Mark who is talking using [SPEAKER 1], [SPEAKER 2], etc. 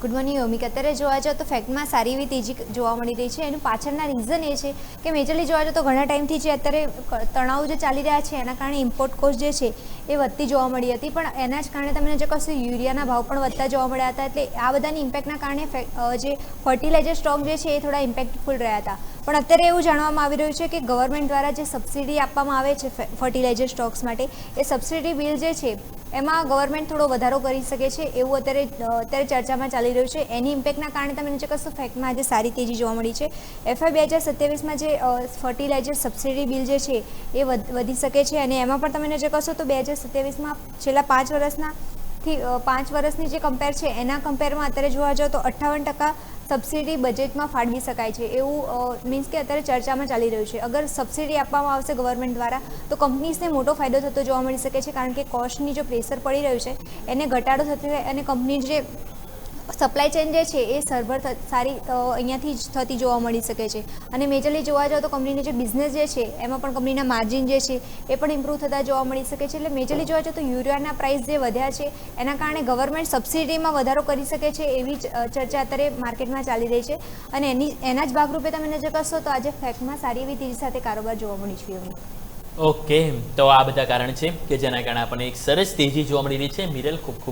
[SPEAKER 1] Good morning યોમિક. અત્યારે જોવા જાઓ તો ફેક્ટમાં સારી એવી તેજી જોવા મળી રહી છે. એનું પાછળના રીઝન એ છે કે મેજરલી જોવા જાઓ તો ઘણા ટાઈમથી જે અત્યારે તણાવ જે ચાલી રહ્યા છે એના કારણે ઇમ્પોર્ટ કોસ્ટ જે છે એ વધતી જોવા મળી હતી, પણ એના જ કારણે તમને જે કશું યુરિયાના ભાવ પણ વધતા જોવા મળ્યા હતા. એટલે આ બધાની ઇમ્પેક્ટના કારણે જે ફર્ટિલાઇઝર સ્ટોક જે છે એ થોડા ઇમ્પેક્ટફુલ રહ્યા હતા. પણ અત્યારે એવું જાણવામાં આવી રહ્યું છે કે ગવર્મેન્ટ દ્વારા જે સબસિડી આપવામાં આવે છે ફર્ટિલાઇઝર સ્ટોક્સ માટે, એ સબસિડી બિલ જે છે એમાં ગવર્મેન્ટ થોડો વધારો કરી શકે છે એવું અત્યારે ચર્ચામાં ચાલી રહ્યું છે. એની ઇમ્પેક્ટના કારણે તમે જે કશું ફેક્ટમાં આજે સારી તેજી જોવા મળી છે. FY 2027માં જે ફર્ટિલાઇઝર સબસિડી બિલ જે છે એ વધી શકે છે, અને એમાં પણ તમે જે કશો તો 2027માં છેલ્લા 5 વર્ષની જે કમ્પેર છે એના કમ્પેરમાં અત્યારે જોવા જાઓ તો 58% સબસિડી બજેટમાં ફાળવી શકાય છે એવું મીન્સ કે અત્યારે ચર્ચામાં ચાલી રહ્યું છે. અગર સબસિડી આપવામાં આવશે ગવર્મેન્ટ દ્વારા તો કંપનીઝને મોટો ફાયદો થતો જોવા મળી શકે છે, કારણ કે કોસ્ટની જો પ્રેશર પડી રહ્યું છે એને ઘટાડો થતો હોય અને કંપની જે સપ્લાય ચેન જે છે એ સરભર સારી અહીંયાથી જ થતી જોવા મળી શકે છે. અને મેજરલી જોવા જાઓ તો કંપનીની જે બિઝનેસ જે છે એમાં પણ કંપનીના માર્જિન જે છે એ પણ ઇમ્પ્રૂવ થતા જોવા મળી શકે છે. એટલે મેજરલી જોવા જાઓ તો યુરિયાના પ્રાઇસ જે વધ્યા છે એના કારણે ગવર્મેન્ટ સબસિડીમાં વધારો કરી શકે છે એવી ચર્ચા અત્યારે માર્કેટમાં ચાલી રહી છે. અને એના જ ભાગરૂપે તમે નજર કરશો તો આજે ફેક્ટમાં સારી એવી તેજી સાથે કારોબાર જોવા મળી છે.
[SPEAKER 2] ઓકે, તો આ બધા કારણ છે કે જેના કારણે આપણને એક સરસ તેજી જોવા મળી રહી છે. મિરલ, ખૂબ ખૂબ